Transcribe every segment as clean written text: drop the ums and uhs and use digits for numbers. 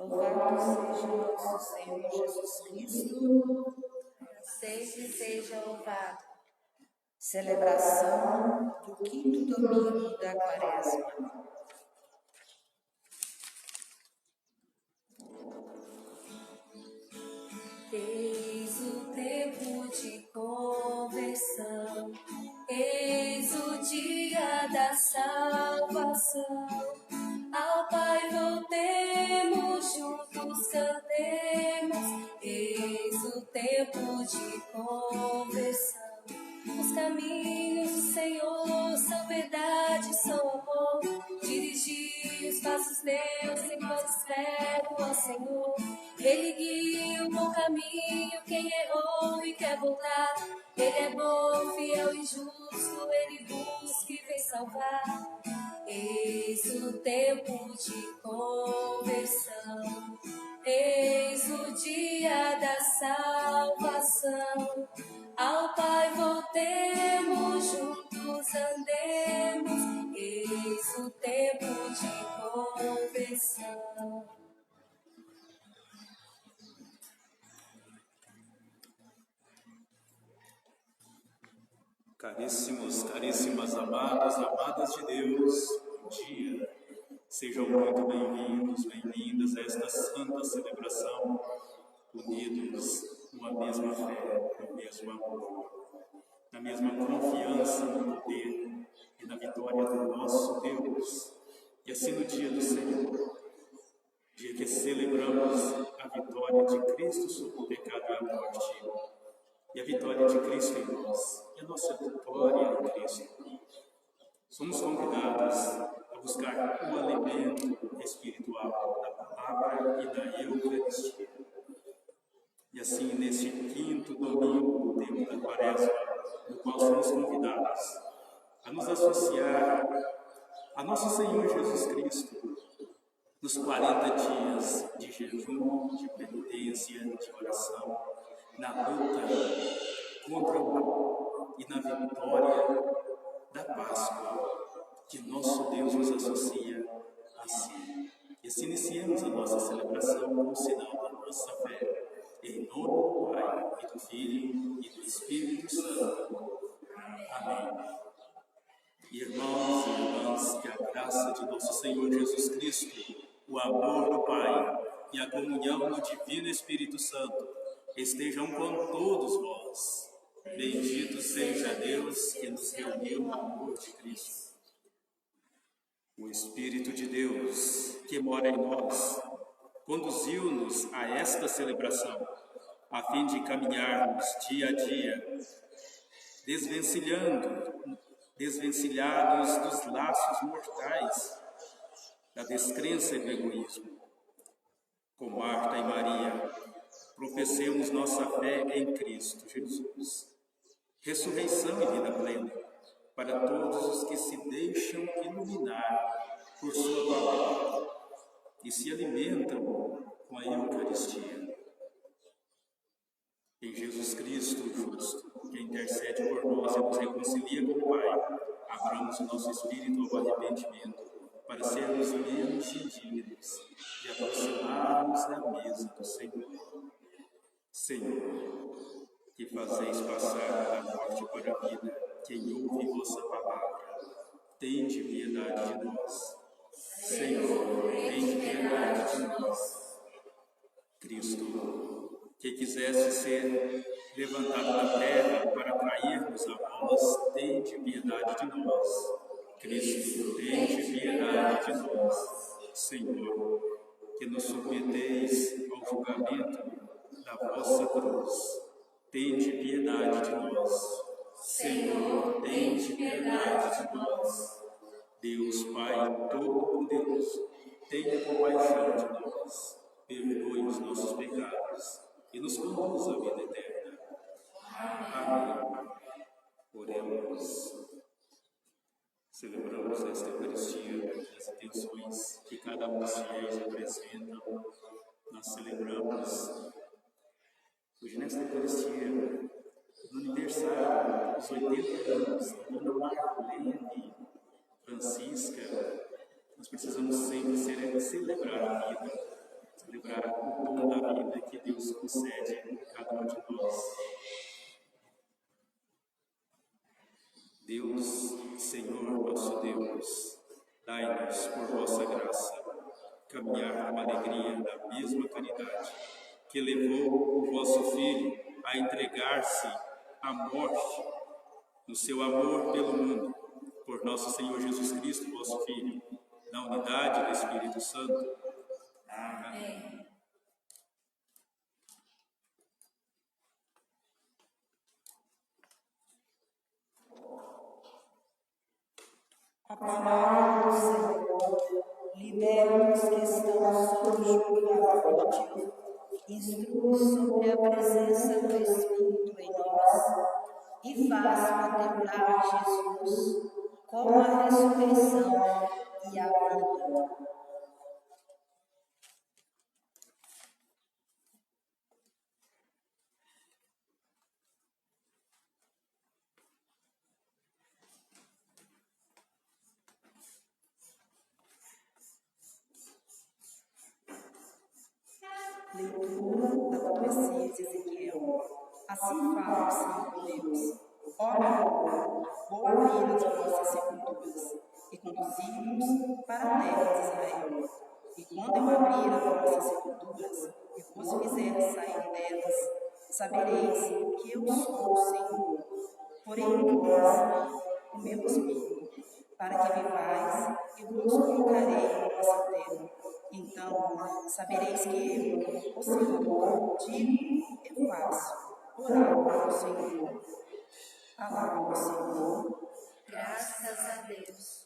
Louvado seja nosso Senhor Jesus Cristo, sempre seja louvado. Celebração do quinto domingo da Quaresma. Eis o tempo de conversão, eis o dia da salvação. Ao Pai voltemos, juntos cantemos, eis o tempo de conversão. Os caminhos do Senhor são verdade, são amor. Dirigir os passos Deus enquanto espero ao Senhor. Ele guia o bom caminho, quem errou e quer voltar. Ele é bom, fiel e justo, ele busca e vem salvar. Eis o tempo de conversão, eis o dia da salvação. Ao Pai voltemos, juntos andemos, eis o tempo de conversão. Caríssimos, caríssimas amados, amadas de Deus, bom dia. Sejam muito bem-vindos, bem-vindas a esta santa celebração, unidos numa mesma fé, no mesmo amor, na mesma confiança no poder e na vitória do nosso Deus. E assim no dia do Senhor, dia que celebramos a vitória de Cristo sobre o pecado e a morte, e a vitória de Cristo em nós, e a nossa vitória em Cristo. Somos convidados a buscar o alimento espiritual da palavra e da Eucaristia. E assim, neste quinto domingo do tempo da Quaresma, no qual somos convidados a nos associar a nosso Senhor Jesus Cristo, nos 40 dias de jejum, de penitência, de oração, na luta contra o mal e na vitória da Páscoa, que nosso Deus nos associa a si. E assim iniciemos a nossa celebração como sinal da nossa fé. Em nome do Pai, e do Filho, e do Espírito Santo. Amém. Irmãos e irmãs, que a graça de nosso Senhor Jesus Cristo, o amor do Pai e a comunhão do Divino Espírito Santo estejam com todos vós. Bendito seja Deus que nos reuniu no amor de Cristo. O Espírito de Deus, que mora em nós, conduziu-nos a esta celebração, a fim de caminharmos dia a dia, desvencilhados dos laços mortais da descrença e do egoísmo. Com Marta e Maria, professemos nossa fé em Cristo Jesus, ressurreição e vida plena, para todos os que se deixam iluminar por sua palavra e se alimentam com a Eucaristia. Em Jesus Cristo, justo, que intercede por nós e nos reconcilia com o Pai, abramos o nosso espírito ao arrependimento, para sermos menos indignos e aproximarmos da mesa do Senhor. Senhor, que fazeis passar da morte para a vida quem ouve vossa palavra, tende piedade de nós. Senhor, tende piedade de nós. Cristo, que quisesse ser levantado da terra para trair-nos a vós, tende piedade de nós. Cristo, tende piedade de nós. Senhor, que nos submeteis ao julgamento da vossa cruz, tende piedade de nós. Senhor, tende piedade de nós. Deus Pai Todo-Poderoso, tenha compaixão de nós, perdoe os nossos pecados e nos conduz à vida eterna. Amém. Oremos. Celebramos esta Eucaristia e as intenções que cada um dos fiéis apresentam. Nós celebramos hoje nesta Eucaristia, no aniversário dos 80 anos da Dona Marlene Francisca. Nós precisamos sempre celebrar a vida, celebrar o dom da vida que Deus concede a cada um de nós. Deus, Senhor nosso Deus, dai-nos por vossa graça caminhar com alegria na mesma caridade que levou o vosso Filho a entregar-se à morte no seu amor pelo mundo, por nosso Senhor Jesus Cristo, vosso Filho, na unidade do Espírito Santo. Amém. A palavra do Senhor libera os que estão sob o jugo da morte, instrui sobre a presença do Espírito em nós e faz contemplar Jesus como a ressurreição e a vida. Leitura da profecia de Ezequiel. Assim fala o Senhor Deus: ó meu povo, vou abrir as vossas sepulturas e conduzi-vos para a terra de Israel. E quando eu abrir as vossas sepulturas e vos fizer sair delas, sabereis que eu sou o Senhor. Porém em vós o meu Espírito, para que vivais e vos colocarei na vossa terra. Então sabereis que eu, o Senhor, digo e faço. Orai ao Senhor. Palavra do Senhor. Graças a Deus.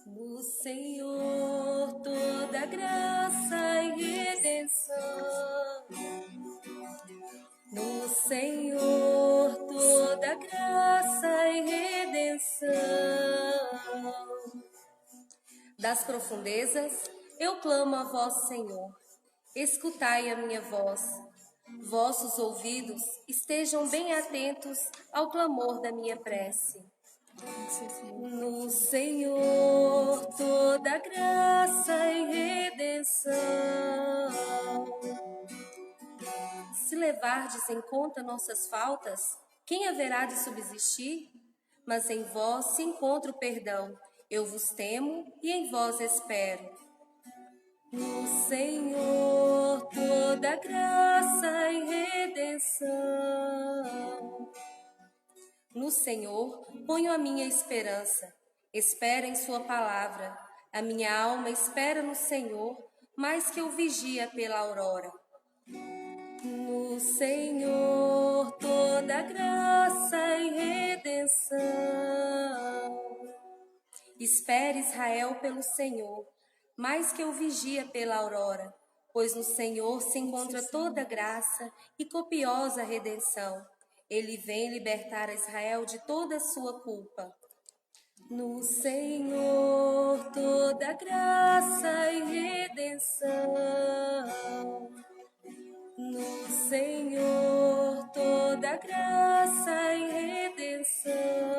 No Senhor toda graça e redenção. No Senhor toda graça e redenção. Das profundezas eu clamo a vós, Senhor. Escutai a minha voz. Vossos ouvidos estejam bem atentos ao clamor da minha prece. No Senhor toda graça e redenção. Se levardes em conta nossas faltas, quem haverá de subsistir? Mas em vós se encontra o perdão. Eu vos temo e em vós espero. No Senhor toda graça e redenção. No Senhor ponho a minha esperança. Espero em sua palavra. A minha alma espera no Senhor, mais que eu vigia pela aurora. No Senhor toda graça e redenção. Espere Israel pelo Senhor, mais que eu vigia pela aurora, pois no Senhor se encontra toda graça e copiosa redenção. Ele vem libertar a Israel de toda a sua culpa. No Senhor toda graça e redenção. No Senhor toda graça e redenção.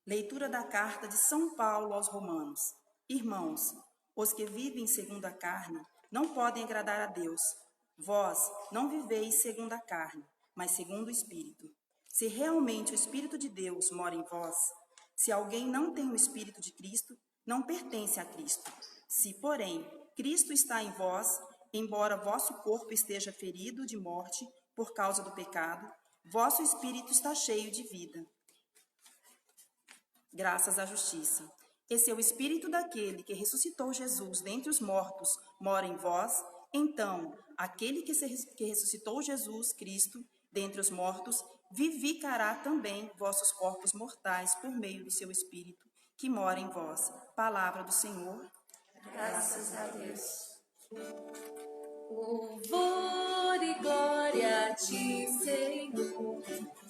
Leitura da carta de São Paulo aos Romanos. Irmãos, os que vivem segundo a carne não podem agradar a Deus. Vós não viveis segundo a carne, mas segundo o Espírito. Se realmente o Espírito de Deus mora em vós, se alguém não tem o Espírito de Cristo, não pertence a Cristo. Se, porém, Cristo está em vós, embora vosso corpo esteja ferido de morte por causa do pecado, vosso espírito está cheio de vida. Graças à justiça. E se o espírito daquele que ressuscitou Jesus dentre os mortos mora em vós, então aquele que ressuscitou Jesus Cristo dentre os mortos vivificará também vossos corpos mortais por meio do seu espírito que mora em vós. Palavra do Senhor. Graças a Deus. Louvor e glória a ti, Senhor,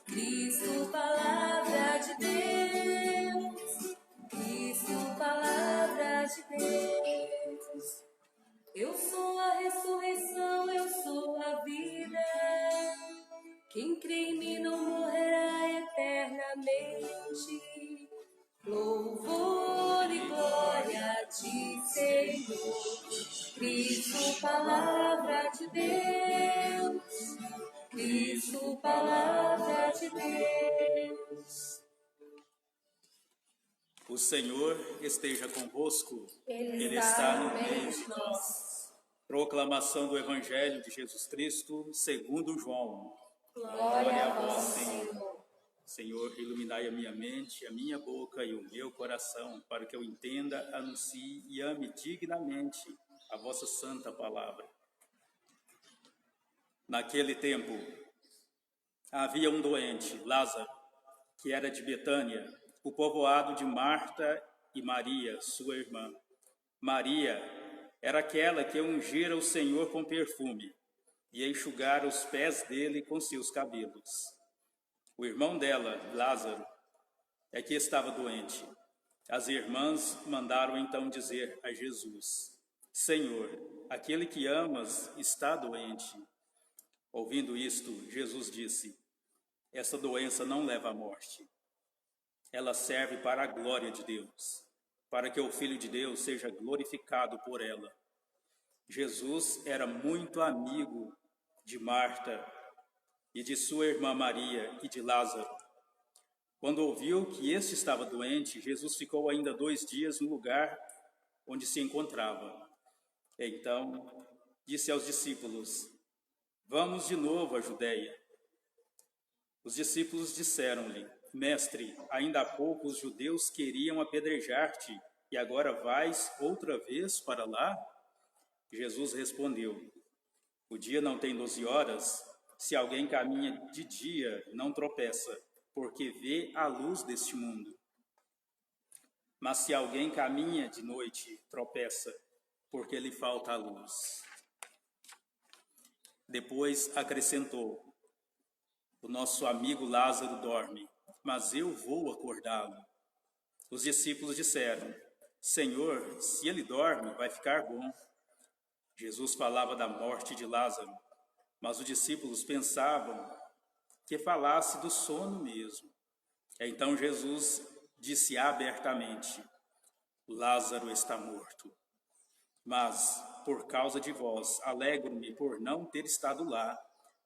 Cristo, palavra de Deus, Cristo, palavra de Deus. Eu sou a ressurreição, eu sou a vida, quem crê em mim não morrerá eternamente. Louvor e glória a ti, Senhor, Cristo, palavra de Deus, Cristo, palavra de Deus. O Senhor esteja convosco, Ele está no meio de nós. Proclamação do Evangelho de Jesus Cristo, segundo João. Glória a vós, Senhor. Senhor, iluminai a minha mente, a minha boca e o meu coração, para que eu entenda, anuncie e ame dignamente a vossa santa palavra. Naquele tempo, havia um doente, Lázaro, que era de Betânia, o povoado de Marta e Maria, sua irmã. Maria era aquela que ungira o Senhor com perfume e enxugara os pés dele com seus cabelos. O irmão dela, Lázaro, é que estava doente. As irmãs mandaram então dizer a Jesus: Senhor, aquele que amas está doente. Ouvindo isto, Jesus disse: essa doença não leva à morte. Ela serve para a glória de Deus, para que o Filho de Deus seja glorificado por ela. Jesus era muito amigo de Marta e de sua irmã Maria e de Lázaro. Quando ouviu que este estava doente, Jesus ficou ainda 2 dias no lugar onde se encontrava. Então disse aos discípulos: vamos de novo à Judeia. Os discípulos disseram-lhe: Mestre, ainda há pouco os judeus queriam apedrejar-te, e agora vais outra vez para lá? Jesus respondeu: o dia não tem 12 horas? Se alguém caminha de dia, não tropeça, porque vê a luz deste mundo. Mas se alguém caminha de noite, tropeça, porque lhe falta a luz. Depois acrescentou: o nosso amigo Lázaro dorme, mas eu vou acordá-lo. Os discípulos disseram: Senhor, se ele dorme, vai ficar bom. Jesus falava da morte de Lázaro, mas os discípulos pensavam que falasse do sono mesmo. Então Jesus disse abertamente: Lázaro está morto. Mas, por causa de vós, alegro-me por não ter estado lá,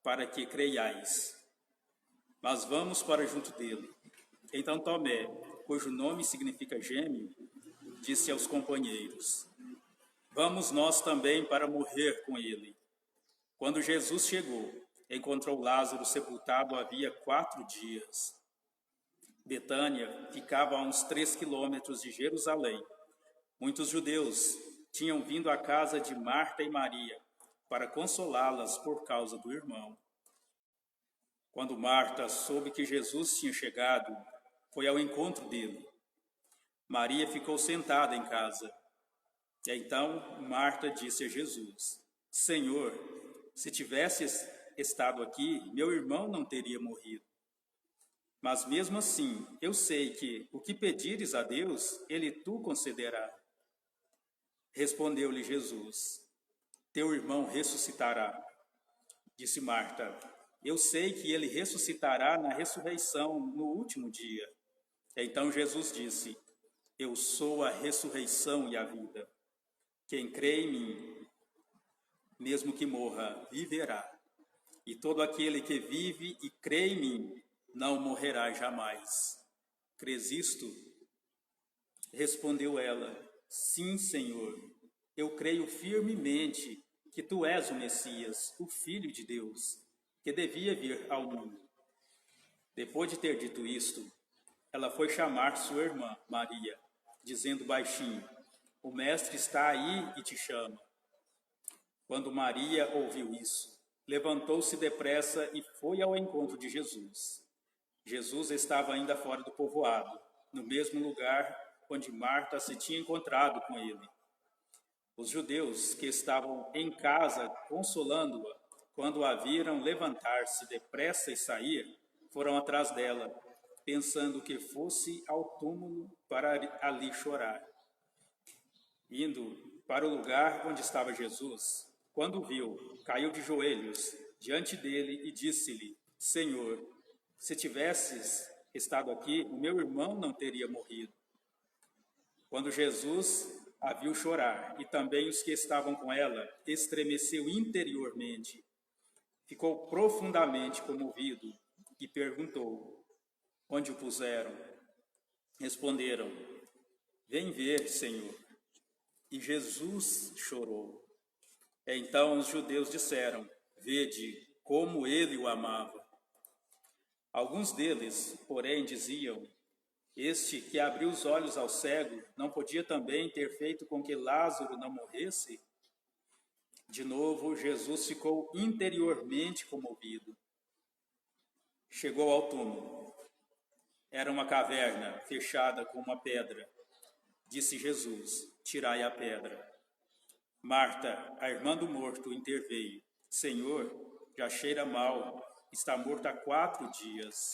para que creiais. Mas vamos para junto dele. Então Tomé, cujo nome significa gêmeo, disse aos companheiros: vamos nós também para morrer com ele. Quando Jesus chegou, encontrou Lázaro sepultado havia 4 dias. Betânia ficava a uns 3 quilômetros de Jerusalém. Muitos judeus tinham vindo à casa de Marta e Maria para consolá-las por causa do irmão. Quando Marta soube que Jesus tinha chegado, foi ao encontro dele. Maria ficou sentada em casa. E então Marta disse a Jesus: Senhor, se tivesses estado aqui, meu irmão não teria morrido. Mas mesmo assim, eu sei que o que pedires a Deus, ele tu concederá. Respondeu-lhe Jesus: teu irmão ressuscitará. Disse Marta: eu sei que ele ressuscitará na ressurreição no último dia. Então Jesus disse: eu sou a ressurreição e a vida. Quem crê em mim, mesmo que morra, viverá. E todo aquele que vive e crê em mim, não morrerá jamais. Crês isto? Respondeu ela: sim, Senhor. Eu creio firmemente que tu és o Messias, o Filho de Deus, que devia vir ao mundo. Depois de ter dito isto, ela foi chamar sua irmã, Maria, dizendo baixinho: o mestre está aí e te chama. Quando Maria ouviu isso, levantou-se depressa e foi ao encontro de Jesus. Jesus estava ainda fora do povoado, no mesmo lugar onde Marta se tinha encontrado com ele. Os judeus que estavam em casa consolando-a, quando a viram levantar-se depressa e sair, foram atrás dela, pensando que fosse ao túmulo para ali chorar. Indo para o lugar onde estava Jesus, quando o viu, caiu de joelhos diante dele e disse-lhe: Senhor, se tivesses estado aqui, o meu irmão não teria morrido. Quando Jesus a viu chorar, e também os que estavam com ela, estremeceu interiormente. Ficou profundamente comovido e perguntou: onde o puseram? Responderam: vem ver, Senhor. E Jesus chorou. Então os judeus disseram: vede como ele o amava. Alguns deles, porém, diziam: este que abriu os olhos ao cego não podia também ter feito com que Lázaro não morresse? De novo, Jesus ficou interiormente comovido. Chegou ao túmulo. Era uma caverna fechada com uma pedra. Disse Jesus: tirai a pedra. Marta, a irmã do morto, interveio: Senhor, já cheira mal, está morto há 4 dias.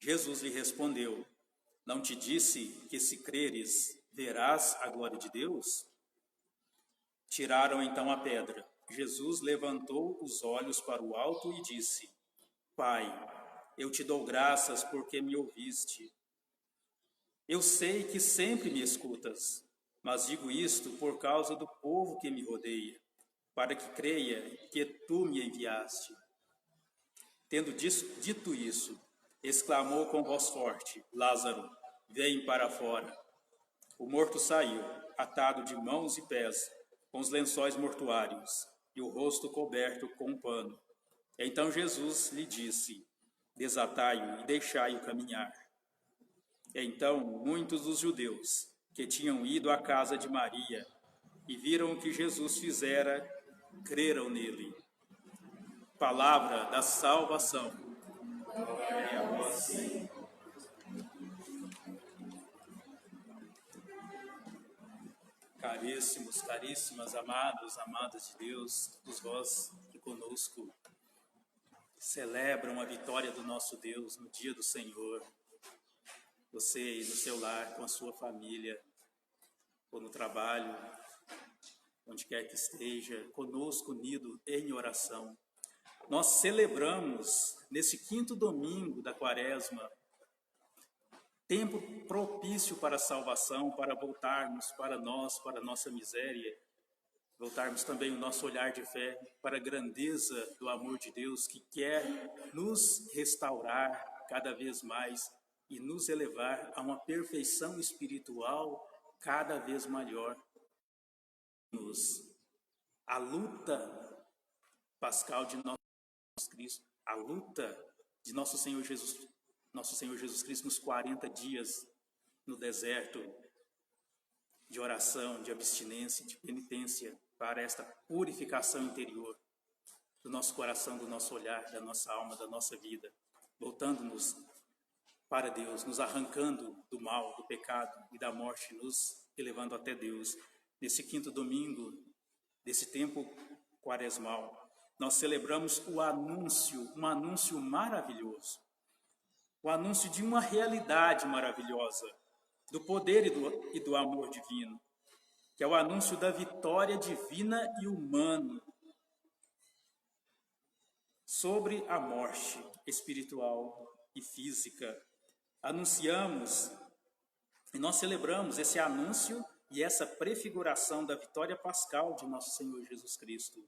Jesus lhe respondeu: não te disse que se creres, verás a glória de Deus? Tiraram então a pedra. Jesus levantou os olhos para o alto e disse: Pai, eu te dou graças porque me ouviste. Eu sei que sempre me escutas, mas digo isto por causa do povo que me rodeia, para que creia que tu me enviaste. Tendo dito isso, exclamou com voz forte: Lázaro, vem para fora. O morto saiu, atado de mãos e pés, com os lençóis mortuários, e o rosto coberto com um pano. Então Jesus lhe disse: desatai-o e deixai-o caminhar. Então muitos dos judeus que tinham ido à casa de Maria e viram o que Jesus fizera, creram nele. Palavra da salvação. Glória a vós, Senhor. Caríssimos, caríssimas, amados, amadas de Deus, todos vós que conosco celebram a vitória do nosso Deus no dia do Senhor. Você aí no seu lar, com a sua família, ou no trabalho, onde quer que esteja, conosco unido em oração. Nós celebramos, nesse 5º domingo da Quaresma, tempo propício para a salvação, para voltarmos para nós, para a nossa miséria, voltarmos também o nosso olhar de fé para a grandeza do amor de Deus que quer nos restaurar cada vez mais e nos elevar a uma perfeição espiritual cada vez maior. A luta pascal de nosso Cristo, a luta de nosso Senhor Jesus Cristo nos 40 dias no deserto, de oração, de abstinência, de penitência, para esta purificação interior do nosso coração, do nosso olhar, da nossa alma, da nossa vida, voltando-nos para Deus, nos arrancando do mal, do pecado e da morte, nos elevando até Deus. Nesse 5º domingo, desse tempo quaresmal, nós celebramos um anúncio maravilhoso, o anúncio de uma realidade maravilhosa, do poder e do amor divino, que é o anúncio da vitória divina e humana sobre a morte espiritual e física. Anunciamos e nós celebramos esse anúncio e essa prefiguração da vitória pascal de nosso Senhor Jesus Cristo.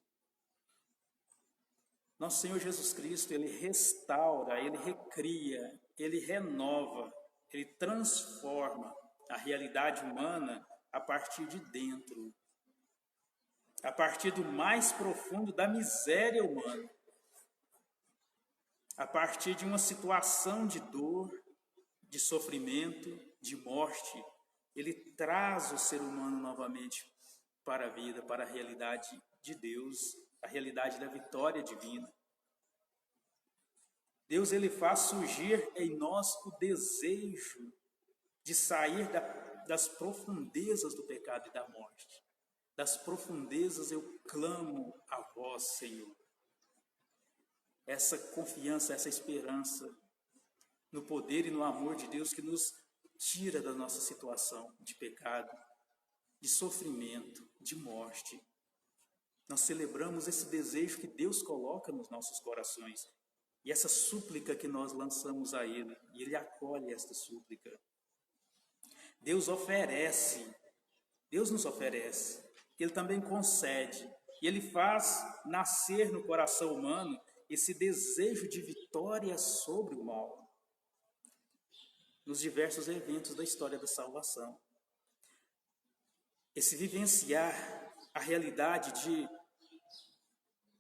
Nosso Senhor Jesus Cristo, Ele restaura, Ele recria, Ele renova, Ele transforma a realidade humana a partir de dentro. a partir do mais profundo da miséria humana, a partir de uma situação de dor, de sofrimento, de morte, ele traz o ser humano novamente para a vida, para a realidade de Deus, a realidade da vitória divina. Deus, ele faz surgir em nós o desejo de sair das profundezas do pecado e da morte. Das profundezas eu clamo a vós, Senhor. Essa confiança, essa esperança no poder e no amor de Deus que nos tira da nossa situação de pecado, de sofrimento, de morte. Nós celebramos esse desejo que Deus coloca nos nossos corações e essa súplica que nós lançamos a Ele, e Ele acolhe esta súplica. Deus nos oferece, Ele também concede, e Ele faz nascer no coração humano esse desejo de vitória sobre o mal, nos diversos eventos da história da salvação. Esse vivenciar a realidade de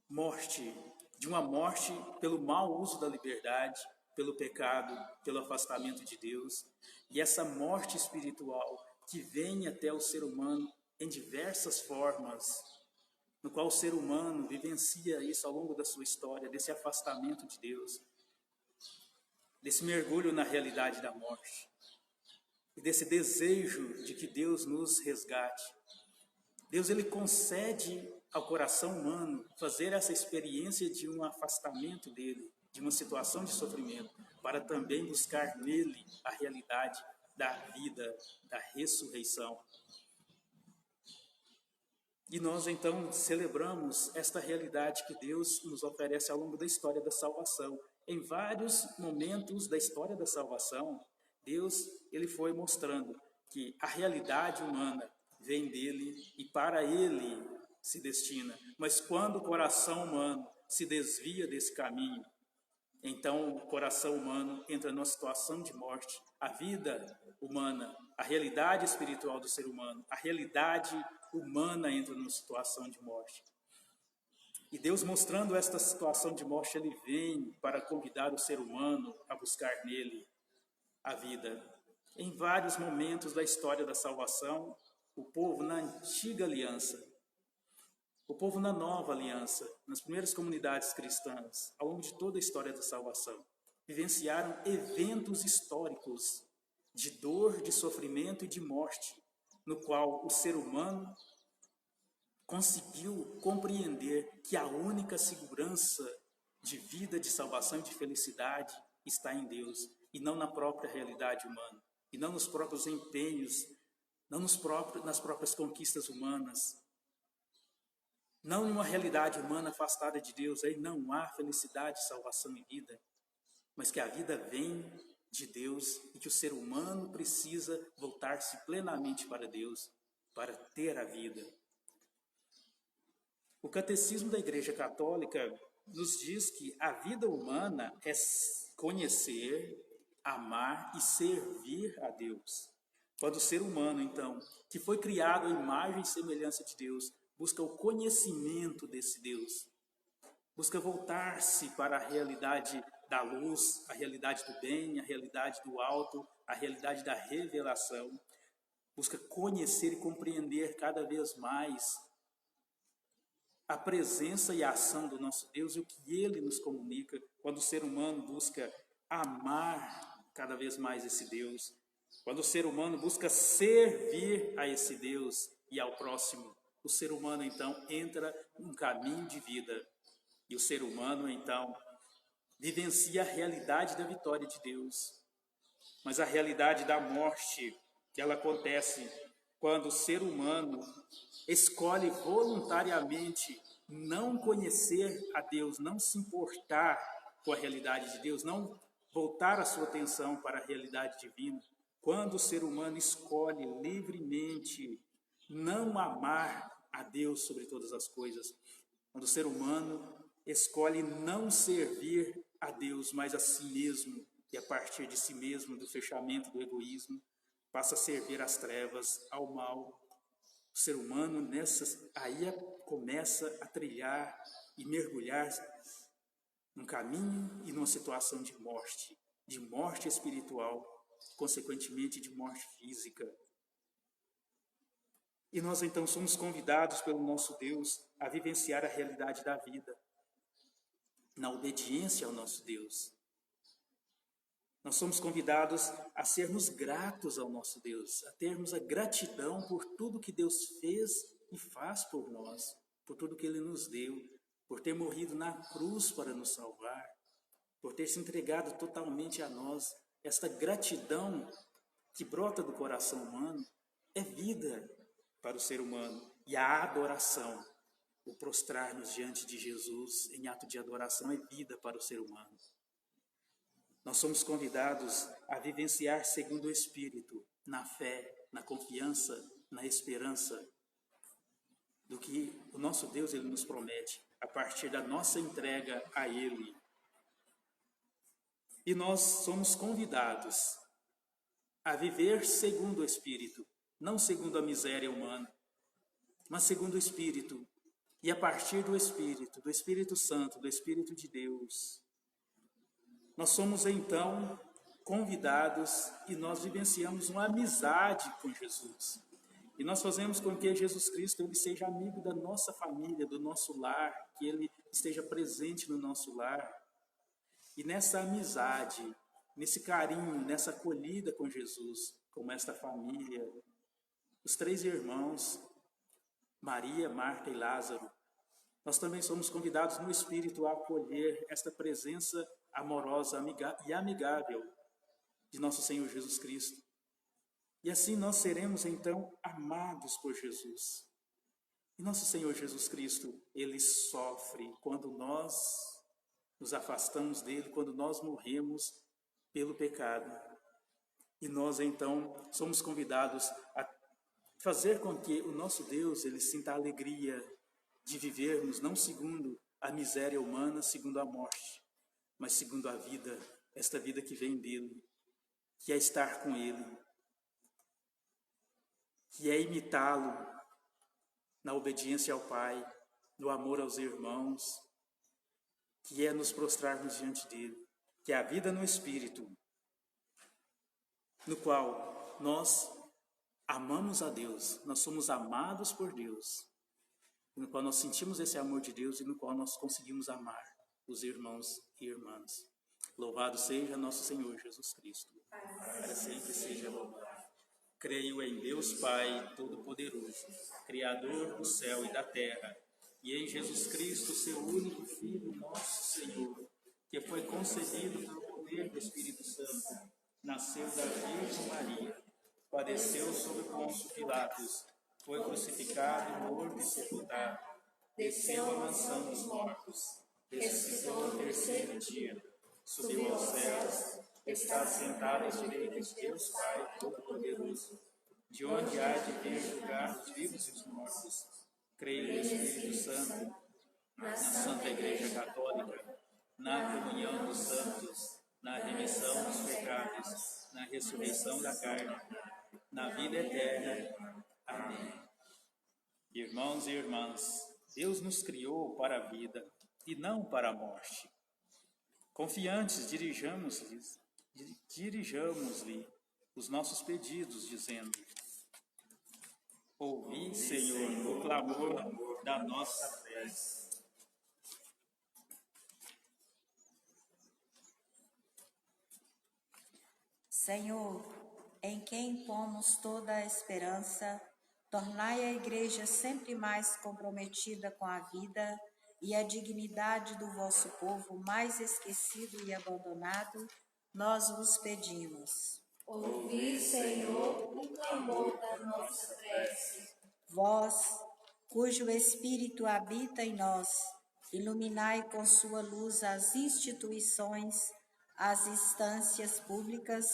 morte, de uma morte pelo mau uso da liberdade, pelo pecado, pelo afastamento de Deus, e essa morte espiritual que vem até o ser humano em diversas formas, no qual o ser humano vivencia isso ao longo da sua história, desse afastamento de Deus, desse mergulho na realidade da morte, e desse desejo de que Deus nos resgate. Deus, ele concede ao coração humano fazer essa experiência de um afastamento dele, de uma situação de sofrimento, para também buscar nele a realidade da vida, da ressurreição. E nós então celebramos esta realidade que Deus nos oferece ao longo da história da salvação. Em vários momentos da história da salvação, Deus, ele foi mostrando que a realidade humana vem dele e para ele se destina. Mas quando o coração humano se desvia desse caminho, então o coração humano entra numa situação de morte. A vida humana, a realidade espiritual do ser humano, a realidade humana entra numa situação de morte. E Deus, mostrando esta situação de morte, ele vem para convidar o ser humano a buscar nele a vida. Em vários momentos da história da salvação, o povo na antiga aliança, o povo na nova aliança, nas primeiras comunidades cristãs, ao longo de toda a história da salvação, vivenciaram eventos históricos de dor, de sofrimento e de morte, no qual o ser humano conseguiu compreender que a única segurança de vida, de salvação e de felicidade está em Deus, e não na própria realidade humana, e não nos próprios empenhos, não nas próprias conquistas humanas, não em uma realidade humana afastada de Deus. Aí não há felicidade, salvação e vida, mas que a vida vem de Deus e que o ser humano precisa voltar-se plenamente para Deus para ter a vida. O Catecismo da Igreja Católica nos diz que a vida humana é conhecer, amar e servir a Deus. Quando o ser humano, então, que foi criado à imagem e semelhança de Deus, busca o conhecimento desse Deus, busca voltar-se para a realidade da luz, a realidade do bem, a realidade do alto, a realidade da revelação, busca conhecer e compreender cada vez mais a presença e a ação do nosso Deus e o que Ele nos comunica. Quando o ser humano busca amar cada vez mais esse Deus, quando o ser humano busca servir a esse Deus e ao próximo, o ser humano então entra num caminho de vida. E o ser humano então vivencia a realidade da vitória de Deus. Mas a realidade da morte, que ela acontece quando o ser humano escolhe voluntariamente não conhecer a Deus, não se importar com a realidade de Deus, não voltar a sua atenção para a realidade divina. Quando o ser humano escolhe livremente não amar a Deus sobre todas as coisas, quando o ser humano escolhe não servir a Deus, mas a si mesmo, e a partir de si mesmo, do fechamento do egoísmo, passa a servir às trevas, ao mal, o ser humano aí começa a trilhar e mergulhar num caminho e numa situação de morte espiritual, consequentemente de morte física. E nós então somos convidados pelo nosso Deus a vivenciar a realidade da vida, na obediência ao nosso Deus. Nós somos convidados a sermos gratos ao nosso Deus, a termos a gratidão por tudo que Deus fez e faz por nós, por tudo que Ele nos deu, por ter morrido na cruz para nos salvar, por ter se entregado totalmente a nós. Esta gratidão que brota do coração humano é vida para o ser humano. E a adoração, o prostrar-nos diante de Jesus em ato de adoração, é vida para o ser humano. Nós somos convidados a vivenciar segundo o Espírito, na fé, na confiança, na esperança do que o nosso Deus ele nos promete, a partir da nossa entrega a Ele. E nós somos convidados a viver segundo o Espírito, não segundo a miséria humana, mas segundo o Espírito. E a partir do Espírito Santo, do Espírito de Deus, nós somos então convidados e nós vivenciamos uma amizade com Jesus. E nós fazemos com que Jesus Cristo ele seja amigo da nossa família, do nosso lar, que Ele esteja presente no nosso lar. E nessa amizade, nesse carinho, nessa acolhida com Jesus, como esta família, os 3 irmãos, Maria, Marta e Lázaro, nós também somos convidados no Espírito a acolher esta presença amorosa e amigável de nosso Senhor Jesus Cristo. E assim nós seremos então amados por Jesus. E nosso Senhor Jesus Cristo, Ele sofre quando nós nos afastamos dEle, quando nós morremos pelo pecado. E nós então somos convidados a fazer com que o nosso Deus, Ele sinta a alegria de vivermos não segundo a miséria humana, segundo a morte, mas segundo a vida, esta vida que vem dEle, que é estar com Ele, que é imitá-lo na obediência ao Pai, no amor aos irmãos, que é nos prostrarmos diante dEle, que é a vida no Espírito, no qual nós amamos a Deus, nós somos amados por Deus, no qual nós sentimos esse amor de Deus e no qual nós conseguimos amar os irmãos e irmãs. Louvado seja nosso Senhor Jesus Cristo, para sempre seja louvado. Creio em Deus Pai Todo-Poderoso, Criador do céu e da terra, e em Jesus Cristo, seu único Filho, nosso Senhor, que foi concebido pelo poder do Espírito Santo, nasceu da Virgem Maria, padeceu sob Pôncio Pilatos, foi crucificado, morto e sepultado, desceu à mansão dos mortos, ressuscitou ao 3º dia, subiu aos céus, está sentado à direita de Deus Pai Todo-Poderoso, de onde há de vir julgar os vivos e os mortos. Creio no Espírito Santo, na Santa Igreja Católica, na comunhão dos santos, na remissão dos pecados, na ressurreição da carne, na vida eterna. Amém. Irmãos e irmãs, Deus nos criou para a vida e não para a morte. Confiantes, dirijamos-lhe os nossos pedidos, dizendo: ouvi, Senhor, o clamor da nossa prece. Senhor, em quem pomos toda a esperança, tornai a Igreja sempre mais comprometida com a vida e a dignidade do vosso povo mais esquecido e abandonado, nós vos pedimos. Ouvi, Senhor, o clamor da nossa prece. Vós, cujo Espírito habita em nós, iluminai com sua luz as instituições, as instâncias públicas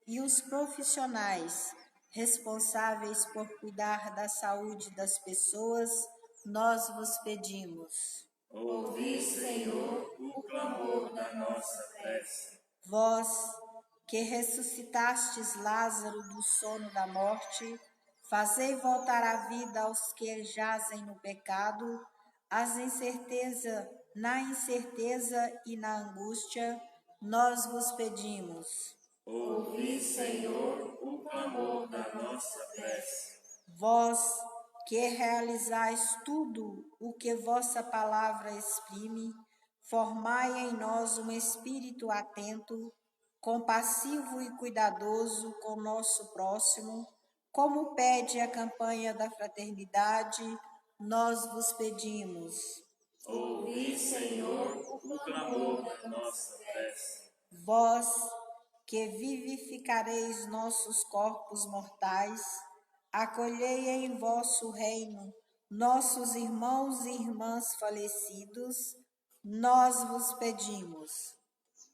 e os profissionais responsáveis por cuidar da saúde das pessoas, nós vos pedimos. Ouvi, Senhor, o clamor da nossa prece. Vós, que ressuscitastes Lázaro do sono da morte, Fazei voltar à vida aos que jazem no pecado, na incerteza e na angústia, nós vos pedimos. Ouvi, Senhor, o clamor da nossa prece. Vós, que realizais tudo o que vossa palavra exprime, formai em nós um espírito atento, compassivo e cuidadoso com nosso próximo, como pede a campanha da fraternidade, nós vos pedimos. Ouvi, Senhor, o clamor da nossa prece. Vós, que vivificareis nossos corpos mortais, acolhei em vosso reino nossos irmãos e irmãs falecidos, nós vos pedimos.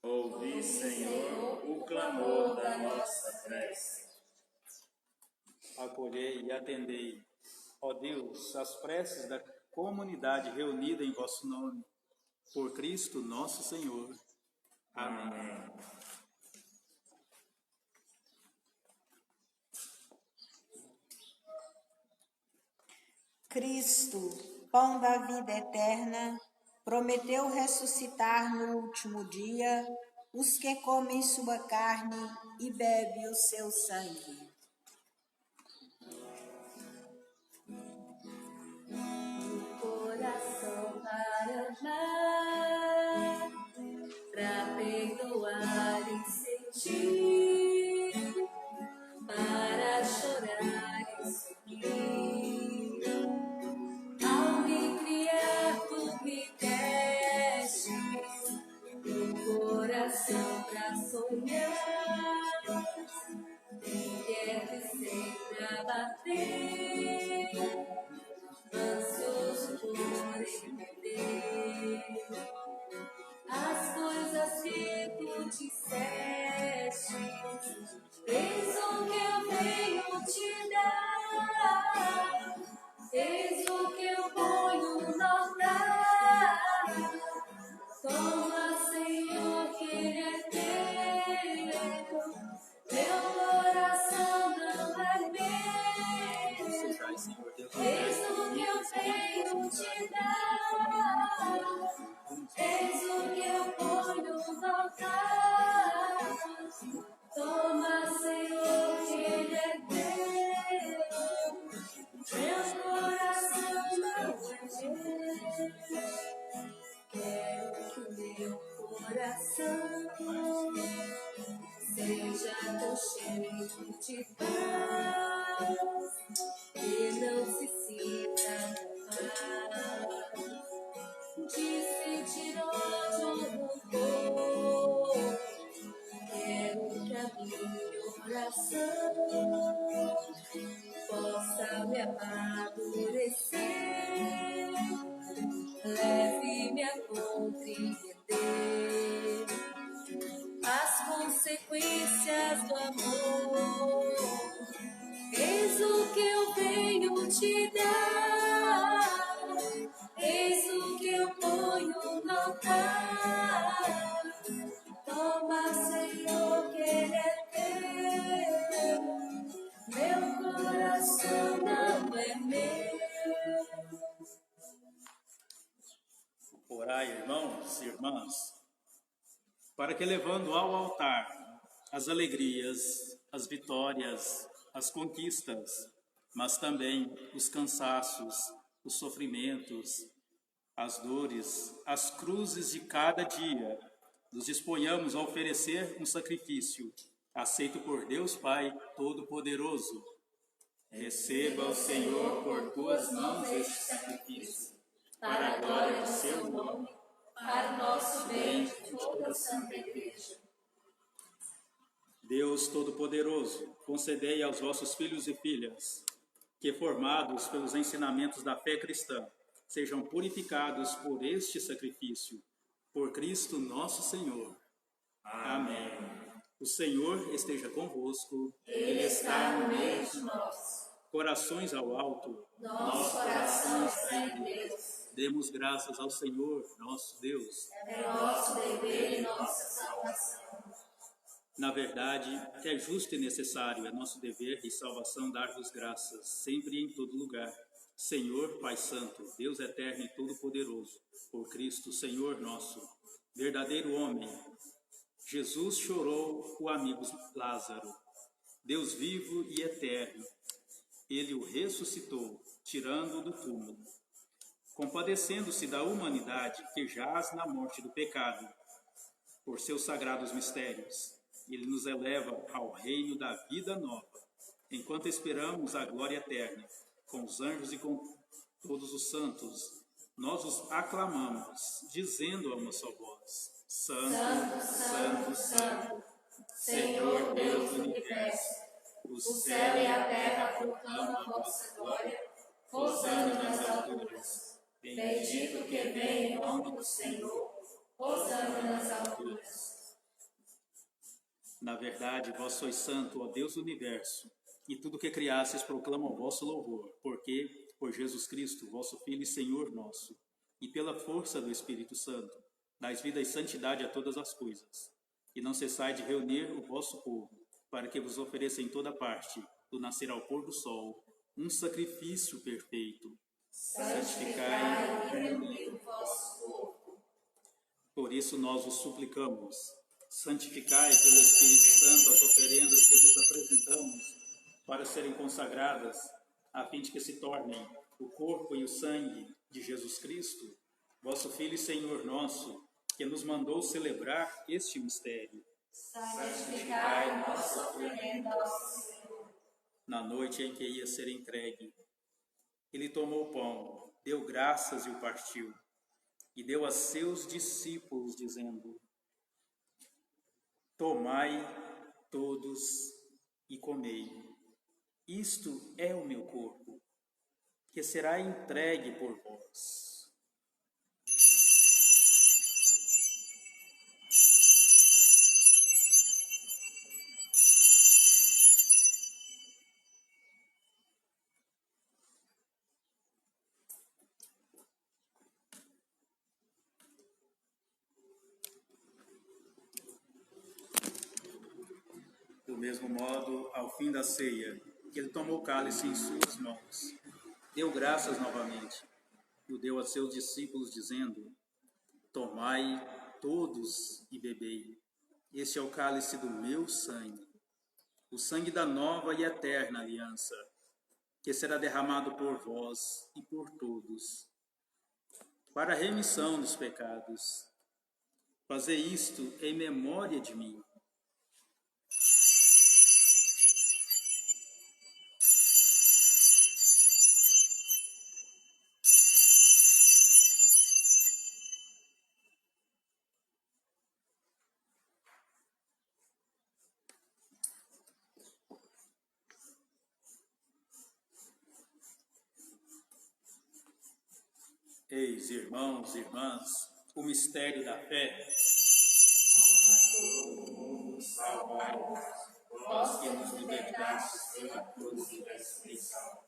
Ouvi, Senhor, o clamor da nossa prece. Acolhei e atendei, ó Deus, as preces da comunidade reunida em vosso nome, por Cristo nosso Senhor. Amém. Cristo, pão da vida eterna, prometeu ressuscitar no último dia os que comem sua carne e bebem o seu sangue. Coração para amar, para perdoar e sentir, para chorar e sorrir. Ao me criar, tu me destes um coração para sonhar, quer sempre a bater, ansioso por entender as coisas que tu disseste. Eis o que eu venho te dar, eis o que eu ponho no altar. Toma, Senhor, que ele é teu, meu coração não é meu. Eis o que eu venho te dar, eis o que eu ponho no altar. Toma, Senhor, que ele é teu, meu coração não é meu. Quero que o meu coração seja tão cheio de paz, que não se sinta capaz de sentir ódio ou rancor. Quero que a minha oração possa me amadurecer, leve-me a compreender as consequências do amor. Eis o que eu venho te dar, eis o que eu ponho no altar. Toma, Senhor, que ele é teu, meu coração não é meu. Orai, irmãos e irmãs, para que, levando ao altar as alegrias, as vitórias, as conquistas, mas também os cansaços, os sofrimentos, as dores, as cruzes de cada dia, nos disponhamos a oferecer um sacrifício aceito por Deus Pai Todo-Poderoso. Receba o Senhor por tuas mãos este sacrifício, para a glória do seu nome, para o nosso bem de toda a Santa Igreja. Deus Todo-Poderoso, concedei aos vossos filhos e filhas que, formados pelos ensinamentos da fé cristã, sejam purificados por este sacrifício, por Cristo nosso Senhor. Amém. O Senhor esteja convosco. Ele está no meio de nós. Corações ao alto. Nosso coração está em Deus. Demos graças ao Senhor, nosso Deus. É nosso dever e nossa salvação. Na verdade, é justo e necessário, é nosso dever e salvação dar-vos graças, sempre e em todo lugar. Senhor, Pai Santo, Deus eterno e todo-poderoso, por Cristo, Senhor nosso, verdadeiro homem, Jesus chorou o amigo Lázaro. Deus vivo e eterno, ele o ressuscitou, tirando-o do túmulo. Compadecendo-se da humanidade que jaz na morte do pecado, por seus sagrados mistérios, ele nos eleva ao reino da vida nova, enquanto esperamos a glória eterna, com os anjos e com todos os santos. Nós os aclamamos, dizendo a uma só voz: Santo, Santo, Santo, Senhor Deus do universo, o céu e a terra proclamam a vossa glória. Hosana nas alturas. Bendito que vem em nome do Senhor. Hosana nas alturas. Na verdade, vós sois santo, ó Deus do universo, e tudo que criastes proclama o vosso louvor, porque, por Jesus Cristo, vosso Filho e Senhor nosso, e pela força do Espírito Santo, dais vida e santidade a todas as coisas, e não cessai de reunir o vosso povo, para que vos ofereça em toda parte, do nascer ao pôr do sol, um sacrifício perfeito. Santificai e reuni o vosso povo. Por isso nós os suplicamos, santificai pelo Espírito Santo as oferendas que vos apresentamos, para serem consagradas, a fim de que se tornem o corpo e o sangue de Jesus Cristo, vosso Filho e Senhor nosso, que nos mandou celebrar este mistério. Santificai nossa oferenda ao Senhor. Na noite em que ia ser entregue, ele tomou o pão, deu graças e o partiu, e deu a seus discípulos, dizendo: Tomai todos e comei. Isto é o meu corpo, que será entregue por vós. Do mesmo modo, ao fim da ceia, ele tomou o cálice em suas mãos, deu graças novamente, e o deu a seus discípulos, dizendo: Tomai todos e bebei. Este é o cálice do meu sangue, o sangue da nova e eterna aliança, que será derramado por vós e por todos, para a remissão dos pecados. Fazei isto em memória de mim. Eis, irmãos e irmãs, o mistério da fé. Salvai-nos, vós que nos libertastes pela cruz e ressurreição.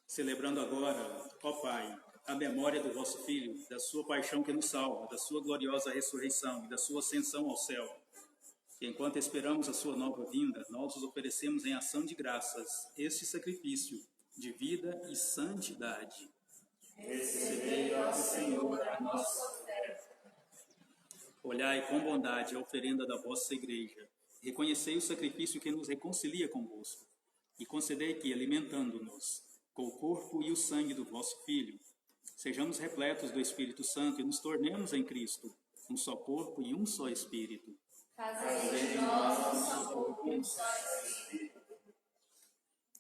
Celebrando agora, ó Pai, a memória do vosso Filho, da sua paixão que nos salva, da sua gloriosa ressurreição e da sua ascensão ao céu. E enquanto esperamos a sua nova vinda, nós os oferecemos em ação de graças este sacrifício de vida e santidade. Recebei, ó Senhor, a nossa oferta. Olhai com bondade a oferenda da vossa igreja. Reconhecei o sacrifício que nos reconcilia convosco. E concedei que, alimentando-nos com o corpo e o sangue do vosso Filho, sejamos repletos do Espírito Santo e nos tornemos em Cristo um só corpo e um só Espírito. Fazei de nós um só corpo e um só Espírito.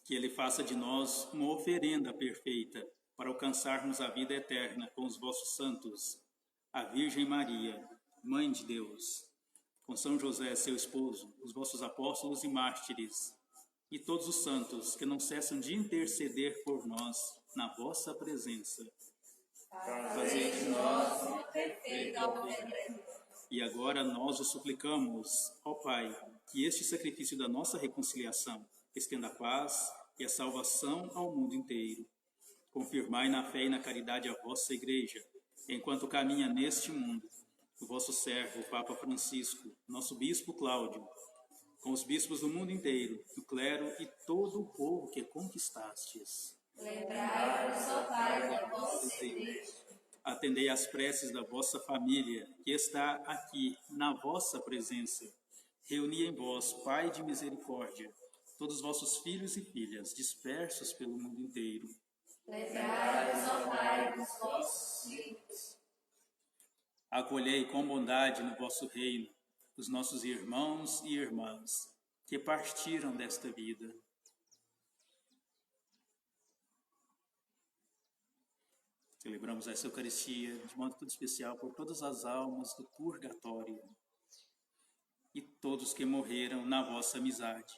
Que Ele faça de nós uma oferenda perfeita, para alcançarmos a vida eterna com os vossos santos, a Virgem Maria, Mãe de Deus, com São José, seu esposo, os vossos apóstolos e mártires, e todos os santos que não cessam de interceder por nós na vossa presença. Fazei de nós uma perfeita oferenda. E agora nós o suplicamos, ó Pai, que este sacrifício da nossa reconciliação estenda a paz e a salvação ao mundo inteiro. Confirmai na fé e na caridade a vossa Igreja, enquanto caminha neste mundo, o vosso servo, o Papa Francisco, nosso bispo Cláudio, com os bispos do mundo inteiro, o clero e todo o povo que conquistastes. Lembrai-vos, ó Pai, da vossa igreja. Atendei às preces da vossa família, que está aqui na vossa presença. Reuni em vós, Pai de misericórdia, todos os vossos filhos e filhas, dispersos pelo mundo inteiro. Lembrai-vos, ó Pai, dos vossos filhos. Acolhei com bondade no vosso reino os nossos irmãos e irmãs que partiram desta vida. Celebramos essa Eucaristia de modo todo especial por todas as almas do purgatório e todos que morreram na vossa amizade.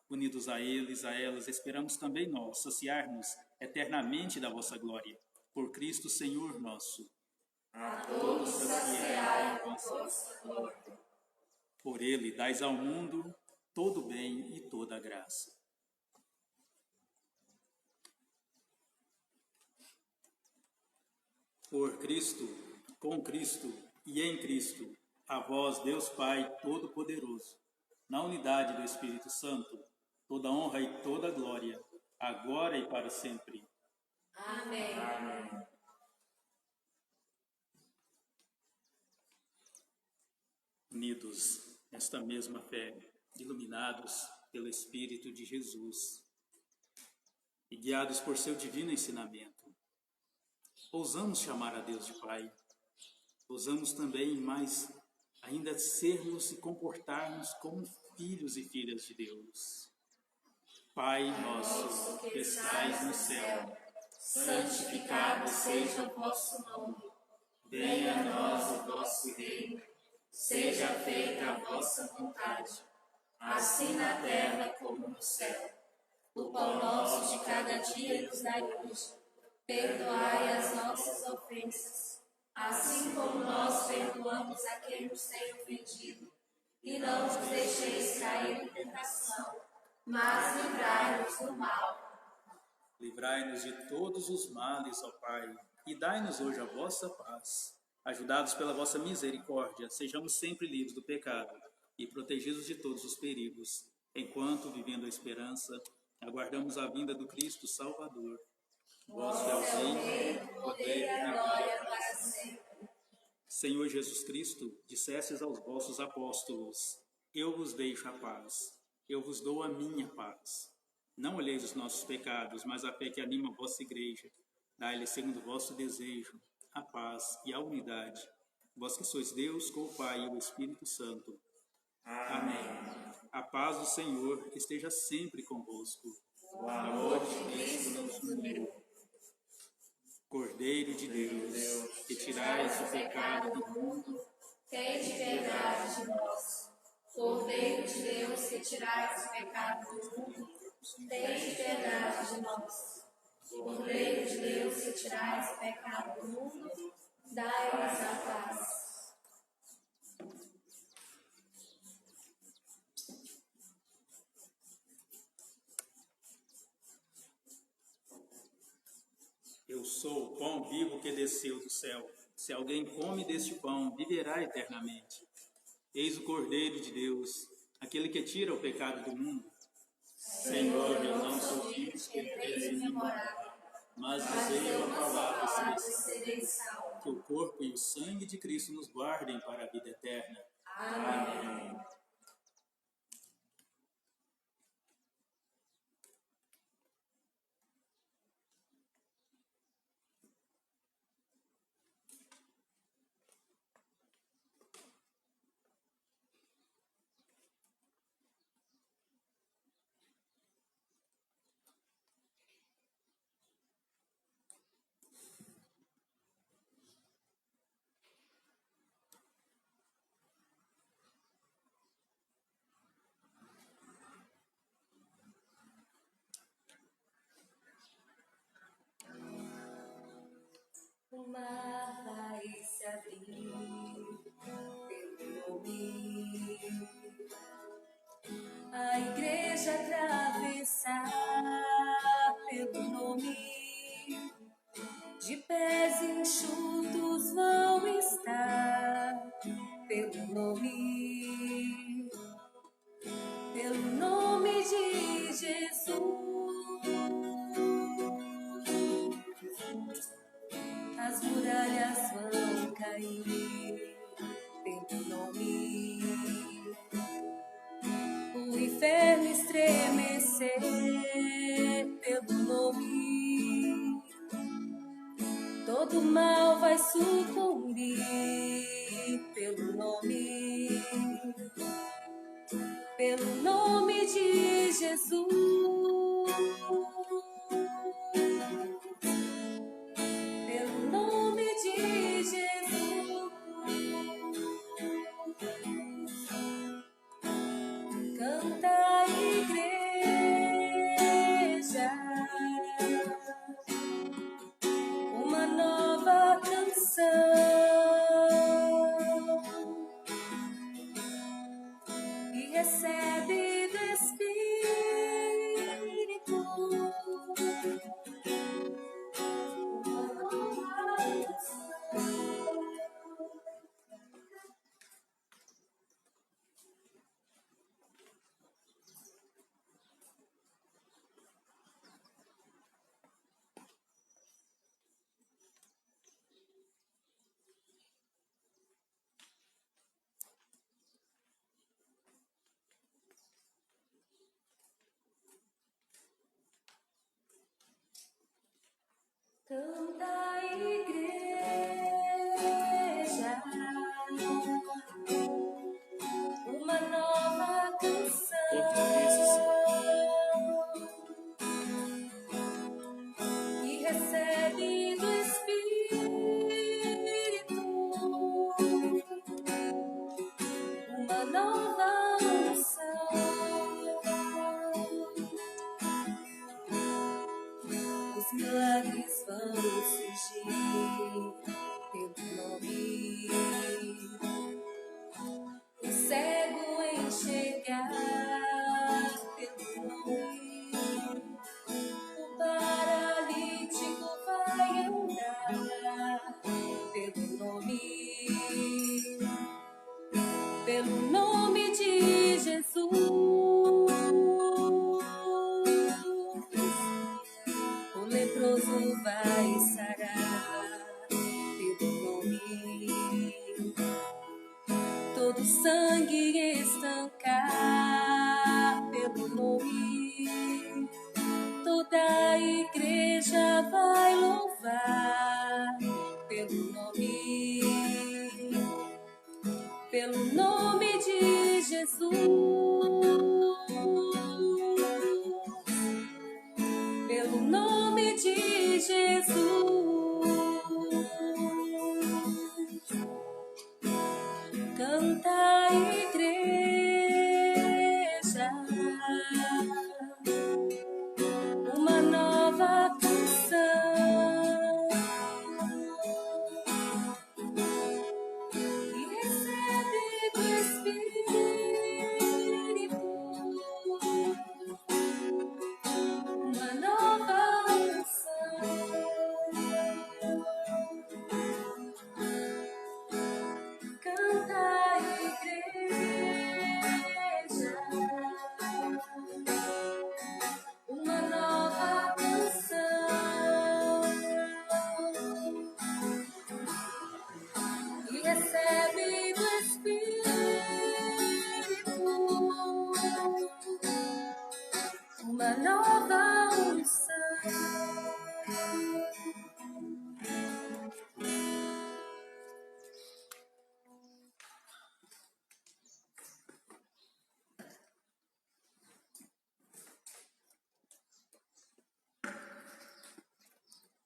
Unidos a eles, a elas, esperamos também nós saciar-nos eternamente da vossa glória. Por Cristo Senhor nosso. A todos saciai com vossa glória. Por Ele dais ao mundo todo o bem e toda a graça. Por Cristo, com Cristo e em Cristo, a vós, Deus Pai Todo-Poderoso, na unidade do Espírito Santo, toda honra e toda glória, agora e para sempre. Amém. Amém. Unidos nesta mesma fé, iluminados pelo Espírito de Jesus e guiados por seu divino ensinamento, ousamos chamar a Deus de Pai, ousamos também mais ainda sermos e comportarmos como filhos e filhas de Deus. Pai nosso que estais no céu, santificado seja o vosso nome. Venha a nós o vosso reino. Seja feita a vossa vontade, assim na terra como no céu. O pão nosso de cada dia nos dai hoje. Perdoai as nossas ofensas, assim como nós perdoamos a quem nos tem ofendido. E não nos deixeis cair em tentação, mas livrai-nos do mal. Livrai-nos de todos os males, ó Pai, e dai-nos hoje a vossa paz. Ajudados pela vossa misericórdia, sejamos sempre livres do pecado e protegidos de todos os perigos, enquanto, vivendo a esperança, aguardamos a vinda do Cristo Salvador. Vosso é o reino, o poder e a glória para sempre. Senhor Jesus Cristo, dissestes aos vossos apóstolos: eu vos deixo a paz, eu vos dou a minha paz. Não olheis os nossos pecados, mas a fé que anima a vossa igreja. Dai-lhe, segundo o vosso desejo, a paz e a unidade, vós que sois Deus com o Pai e o Espírito Santo. Amém. A paz do Senhor esteja sempre convosco. O amor de Cristo nos uniu. Cordeiro de Deus, que tirais o pecado do mundo, tende piedade de nós. Cordeiro de Deus, que tirais o pecado do mundo, tende piedade de nós. Cordeiro de Deus, que tirais o pecado do mundo, dai-nos a paz. Eu sou o pão vivo que desceu do céu. Se alguém come deste pão, viverá eternamente. Eis o Cordeiro de Deus, aquele que tira o pecado do mundo. Senhor, eu não sou digno que entreis em minha morada, mas dizei uma palavra e sereis salvos. que o corpo e o sangue de Cristo nos guardem para a vida eterna. Amém. O mar vai se abrir pelo nome, a igreja atravessar pelo nome, de pés enxutos vão estar cair pelo nome, o inferno estremecer pelo nome, todo mal vai sucumbir pelo nome de Jesus, pelo nome de Jesus. Canta a igreja uma nova canção e recebe do Espírito uma nova canção. Canta a igreja uma nova canção e recebe do Espírito uma nova unção. Os milagres vão surgir pelo nome, o cego enxergar pelo nome, o paralítico vai andar pelo nome de Jesus. O leproso vai sarar pelo nome, todo sangue estancar pelo nome, toda a igreja vai louvar pelo nome de Jesus, pelo nome de Jesus. Canta a igreja uma nova canção e recebe do Espírito uma nova unção. Canta a igreja uma nova canção e recebe do Espírito uma nova unção.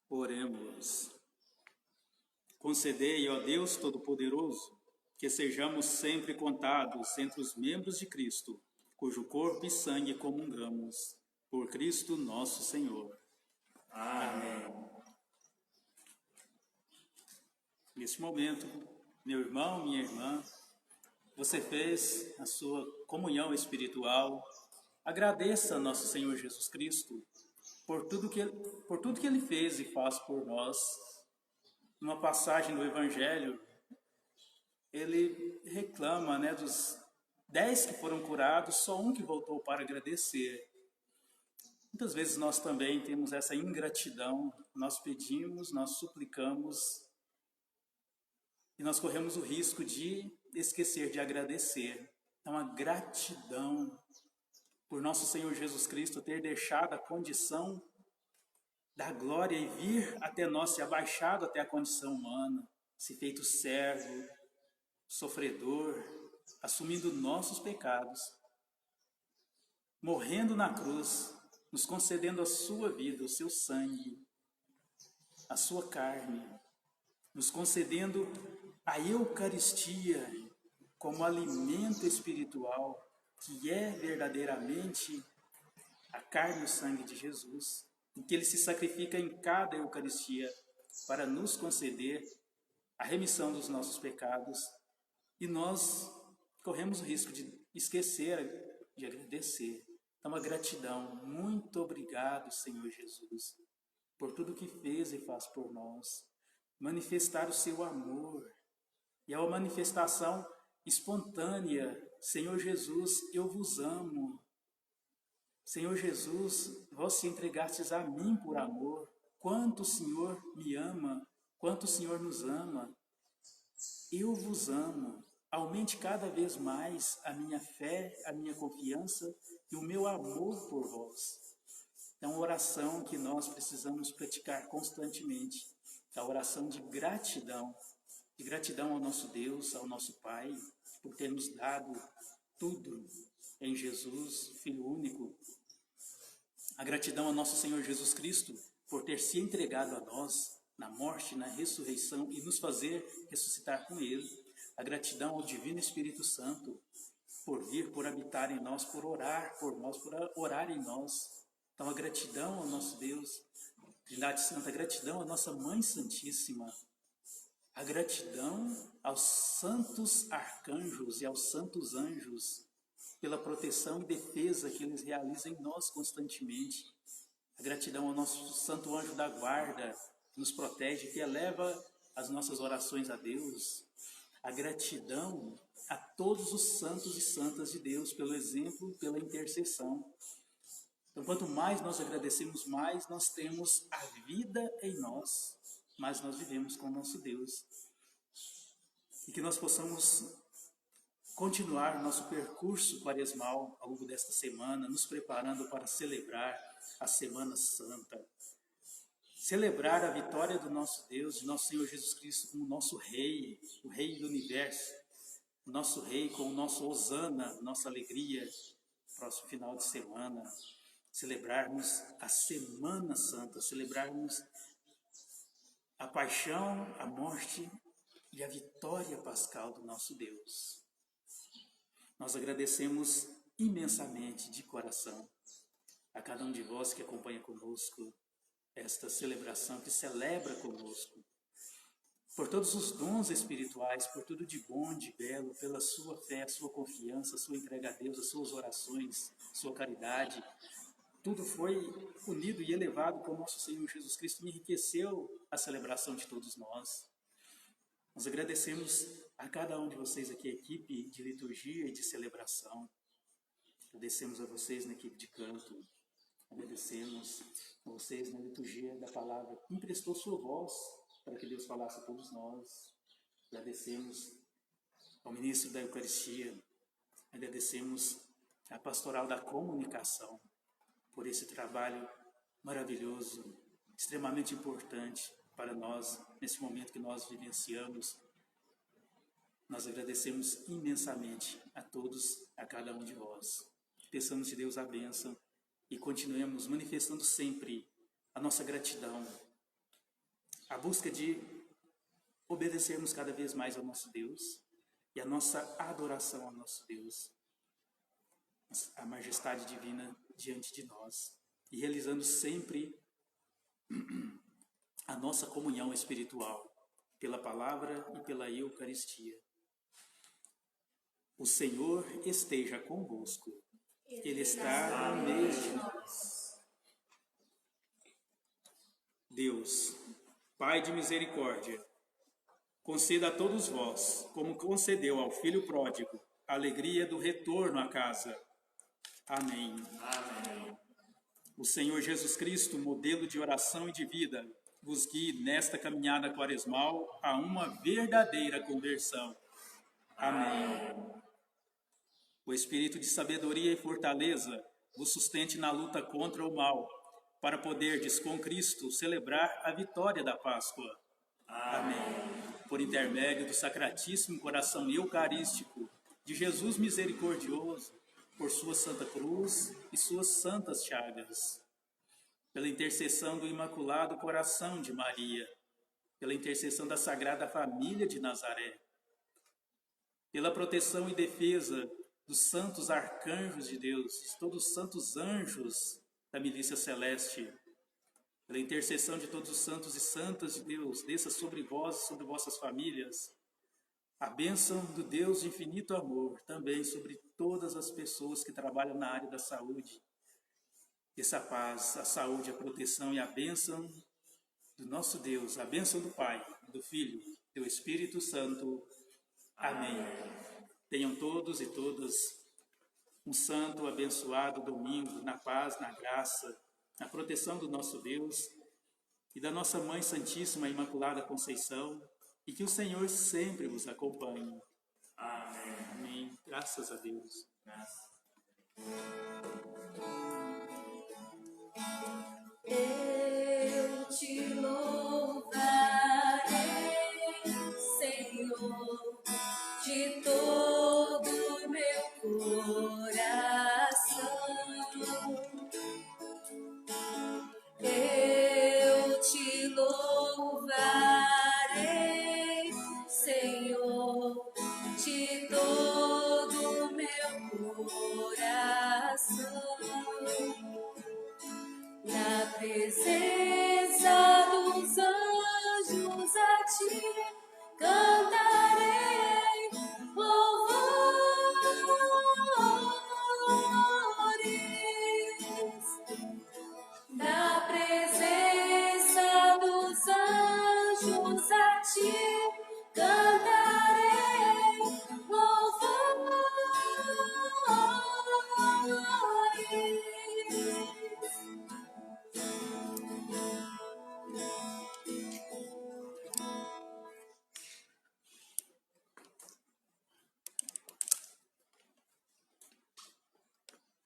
Oremos. Concedei, ó Deus Todo-Poderoso, que sejamos sempre contados entre os membros de Cristo, cujo corpo e sangue comungamos. Por Cristo nosso Senhor. Amém. Neste momento, meu irmão, minha irmã, você fez a sua comunhão espiritual. Agradeça a nosso Senhor Jesus Cristo por tudo que Ele fez e faz por nós. Numa passagem do Evangelho, ele reclama, dos 10 que foram curados, só um que voltou para agradecer. Muitas vezes nós também temos essa ingratidão, nós pedimos, nós suplicamos, E nós corremos o risco de esquecer de agradecer. Então, a gratidão por nosso Senhor Jesus Cristo ter deixado a condição da glória e vir até nós, se abaixado até a condição humana, se feito servo, sofredor, assumindo nossos pecados, morrendo na cruz, nos concedendo a sua vida, o seu sangue, a sua carne, nos concedendo a Eucaristia como alimento espiritual, que é verdadeiramente a carne e o sangue de Jesus, em que ele se sacrifica em cada Eucaristia para nos conceder a remissão dos nossos pecados. E nós corremos o risco de esquecer de agradecer. Então, a gratidão. Muito obrigado, Senhor Jesus, por tudo que fez e faz por nós. Manifestar o seu amor. E a manifestação espontânea. Senhor Jesus, eu vos amo. Senhor Jesus, vós se entregastes a mim por amor. Quanto o Senhor me ama, quanto o Senhor nos ama. Eu vos amo. Aumente cada vez mais a minha fé, a minha confiança e o meu amor por vós. É uma oração que nós precisamos praticar constantemente. É a oração de gratidão ao nosso Deus, ao nosso Pai, por ter nos dado tudo em Jesus, Filho único. A gratidão ao nosso Senhor Jesus Cristo, por ter se entregado a nós na morte, na ressurreição e nos fazer ressuscitar com Ele. A gratidão ao Divino Espírito Santo, por vir, por habitar em nós, por orar por nós, por orar em nós. Então, a gratidão ao nosso Deus, Trindade Santa, a gratidão à nossa Mãe Santíssima, a gratidão aos santos arcanjos e aos santos anjos, pela proteção e defesa que eles realizam em nós constantemente. A gratidão ao nosso santo anjo da guarda, que nos protege, que eleva as nossas orações a Deus. A gratidão a todos os santos e santas de Deus, pelo exemplo, pela intercessão. Então, quanto mais nós agradecemos, mais nós temos a vida em nós, mais nós vivemos com o nosso Deus. E que nós possamos continuar nosso percurso quaresmal ao longo desta semana, nos preparando para celebrar a Semana Santa. Celebrar a vitória do nosso Deus, de nosso Senhor Jesus Cristo, como nosso Rei, o Rei do Universo, o nosso Rei com o nosso Hosana, nossa alegria, próximo final de semana. Celebrarmos a Semana Santa, celebrarmos a paixão, a morte e a vitória pascal do nosso Deus. Nós agradecemos imensamente, de coração, a cada um de vós que acompanha conosco esta celebração, que celebra conosco, por todos os dons espirituais, por tudo de bom, de belo, pela sua fé, a sua confiança, a sua entrega a Deus, as suas orações, a sua caridade. Tudo foi unido e elevado por nosso Senhor Jesus Cristo e enriqueceu a celebração de todos nós. Nós agradecemos a cada um de vocês aqui, a equipe de liturgia e de celebração. Agradecemos a vocês na equipe de canto. Agradecemos a vocês na liturgia da palavra, que emprestou sua voz para que Deus falasse a todos nós. Agradecemos ao ministro da Eucaristia. Agradecemos à pastoral da comunicação por esse trabalho maravilhoso, extremamente importante para nós, nesse momento que nós vivenciamos. Nós agradecemos imensamente a todos, a cada um de vós. Peçamos de Deus a bênção e continuemos manifestando sempre a nossa gratidão, a busca de obedecermos cada vez mais ao nosso Deus e a nossa adoração ao nosso Deus, a majestade divina diante de nós, e realizando sempre a nossa comunhão espiritual pela palavra e pela Eucaristia. O Senhor esteja convosco. Ele está no meio de nós. Deus, Pai de misericórdia, conceda a todos vós, como concedeu ao Filho pródigo, a alegria do retorno à casa. Amém. Amém. O Senhor Jesus Cristo, modelo de oração e de vida, vos guie nesta caminhada quaresmal a uma verdadeira conversão. Amém. O Espírito de sabedoria e fortaleza vos sustente na luta contra o mal, para poderdes com Cristo celebrar a vitória da Páscoa. Amém. Por intermédio do Sacratíssimo Coração Eucarístico de Jesus Misericordioso, por sua Santa Cruz e suas santas chagas, pela intercessão do Imaculado Coração de Maria, pela intercessão da Sagrada Família de Nazaré, pela proteção e defesa dos santos arcanjos de Deus, de todos os santos anjos da milícia celeste, pela intercessão de todos os santos e santas de Deus, desça sobre vós e sobre vossas famílias a bênção do Deus de infinito amor, também sobre todas as pessoas que trabalham na área da saúde. Essa paz, a saúde, a proteção e a bênção do nosso Deus, a bênção do Pai, do Filho, do Espírito Santo. Amém. Tenham todos e todas um santo, abençoado domingo, na paz, na graça, na proteção do nosso Deus e da nossa Mãe Santíssima Imaculada Conceição, e que o Senhor sempre vos acompanhe. Amém. Amém. Graças a Deus. Eu te louvo.